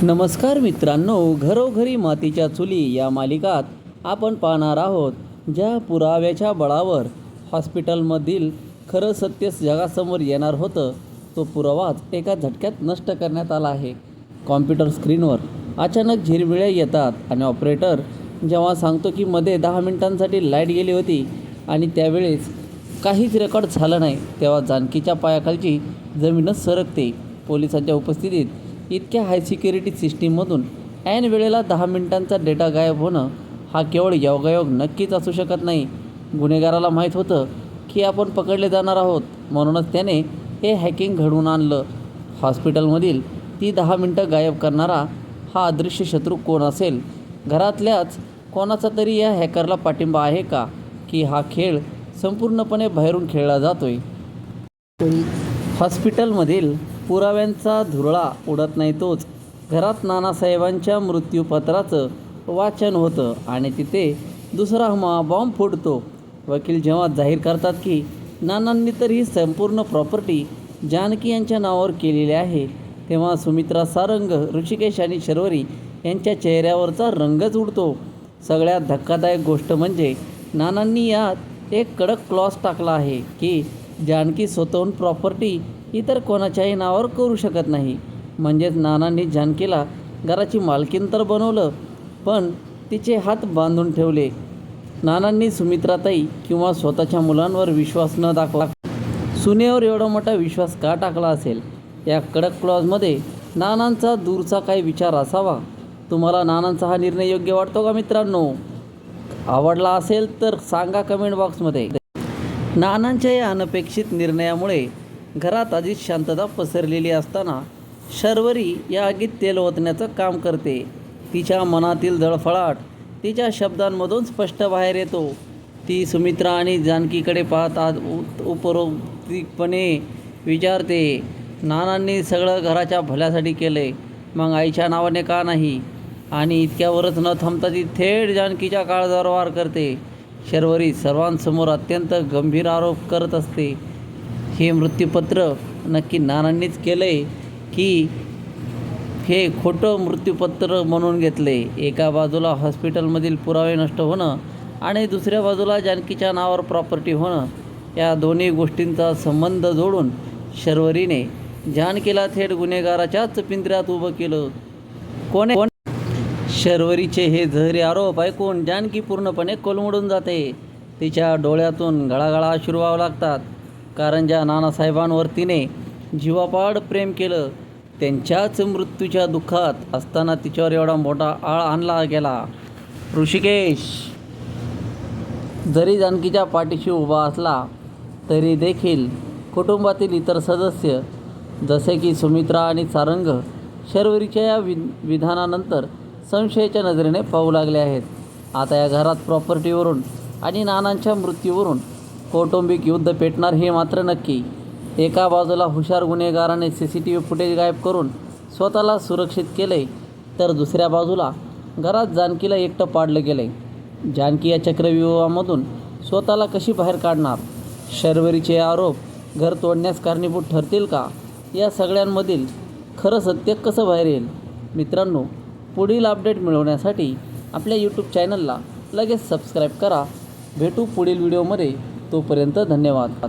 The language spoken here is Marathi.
नमस्कार मित्रांनो, घरोघरी मातीच्या चुली या मालिकात आपण पाहणार आहोत ज्या पुराव्याच्या बळावर हॉस्पिटलमधील खरं सत्य जगासमोर येणार होतं. तो पुरावाच एका झटक्यात नष्ट करण्यात आला आहे. कॉम्प्युटर स्क्रीनवर अचानक झिरमिळ्या येतात आणि ऑपरेटर जेव्हा सांगतो की मध्ये 10 मिनिटांसाठी लाईट गेली होती आणि त्यावेळेस काहीच रेकॉर्ड झालं नाही, तेव्हा जानकीच्या पायाखालची जमीनच सरकते. पोलिसांच्या उपस्थितीत इतक्या हाय सिक्युरिटी सिस्टीममधून ऐन वेळेला 10 मिनिटांचा डेटा गायब होणं हा केवळ योगायोग नक्कीच असू शकत नाही. गुन्हेगाराला माहीत होतं की आपण पकडले जाणार आहोत, म्हणूनच त्याने हे हॅकिंग घडवून आणलं. हॉस्पिटलमधील ती 10 मिनिटं गायब करणारा हा अदृश्य शत्रू कोण असेल? घरातल्याच कोणाचा तरी या हॅकरला पाठिंबा आहे का, की हा खेळ संपूर्णपणे बाहेरून खेळला जातोय? हॉस्पिटलमधील पुराव्यांचा धुरळा उडत नाही तोच घरात नानासाहेबांच्या मृत्यूपत्राचं वाचन होतं आणि तिथे दुसरा बॉम्ब फुटतो. वकील जेव्हा जाहीर करतात की नानांनी तर ही संपूर्ण प्रॉपर्टी जानकी यांच्या नावावर केलेली आहे, तेव्हा सुमित्रा सारंग, ऋषिकेश आणि शर्वरी यांच्या चेहऱ्यावरचा रंगच उडतो. सगळ्यात धक्कादायक गोष्ट म्हणजे नानांनी यात एक कडक क्लॉज टाकला आहे की जानकी स्वतःहून प्रॉपर्टी इतर कोणाच्याही नावावर करू शकत नाही. म्हणजेच नानांनी जानकीला घराची मालकीण तर बनवलं, पण तिचे हात बांधून ठेवले. नानांनी सुमित्राताई किंवा स्वतःच्या मुलांवर विश्वास न दाखवा, सुनेवर एवढा मोठा विश्वास का टाकला असेल? या कडक क्लॉजमध्ये नानांचा दूरचा काही विचार असावा. तुम्हाला नानांचा हा निर्णय योग्य वाटतो का मित्रांनो? आवडला असेल तर सांगा कमेंट बॉक्समध्ये. नानांच्या या अनपेक्षित निर्णयामुळे घरात आधीच शांतता पसरलेली असताना शर्वरी या आगीत तेल ओतण्याचं काम करते. तिच्या मनातील जळफळाट तिच्या शब्दांमधून स्पष्ट बाहेर येतो. ती सुमित्रा आणि जानकीकडे पाहत उपरोक्तिपणे विचारते, नानांनी सगळं घराच्या भल्यासाठी केले, मग आईच्या नावाने का नाही? आणि इतक्यावरच न थांबता ती थेट जानकीच्या काळजावर वार करते. शर्वरी सर्वांसमोर अत्यंत गंभीर आरोप करत असते. हे मृत्यूपत्र नक्की नानांनीच केलं आहे की हे खोटं मृत्यूपत्र म्हणून घेतले? एका बाजूला हॉस्पिटलमधील पुरावे नष्ट होणं आणि दुसऱ्या बाजूला जानकीच्या नावावर प्रॉपर्टी होणं, या दोन्ही गोष्टींचा संबंध जोडून शर्वरीने जानकीला थेट गुन्हेगाराच्याच पिंजऱ्यात उभं केलं. कोण? शर्वरीचे हे जहरी आरोप ऐकून जानकी पूर्णपणे कोलमडून जाते. तिच्या डोळ्यातून गळागळा अश्रू वाहू लागतात, कारण ज्या नानासाहेबांवर तिने जीवापाड प्रेम केलं, त्यांच्याच मृत्यूच्या दुःखात असताना तिच्यावर एवढा मोठा आळ आणला गेला. ऋषिकेश जरी जानकीच्या पाठीशी उभा असला तरी देखील कुटुंबातील इतर सदस्य जसे की सुमित्रा आणि सारंग शर्वरीच्या या विधानानंतर संशयाच्या नजरेने पाहू लागले आहेत. आता या घरात प्रॉपर्टीवरून आणि नानांच्या मृत्यूवरून कौटुंबिक युद्ध पेटणार हे मात्र नक्की. एका बाजूला हुशार गुन्हेगाराने CCTV फुटेज गायब करून स्वतःला सुरक्षित केले, तर दुसऱ्या बाजूला घरात जानकीला एकटं पाडलं गेले. जानकी या चक्रव्यूहामधून स्वतःला कशी बाहेर काढणार? शर्वरीचे आरोप घर तोडण्यास कारणीभूत ठरतील का? या सगळ्यांमधील खरं सत्य कसं बाहेर येईल? मित्रांनो, पुढील अपडेट मिळवण्यासाठी आपल्या YouTube चॅनलला लगेच सबस्क्राईब करा. भेटू पुढील व्हिडिओमध्ये. तोपर्यंत धन्यवाद.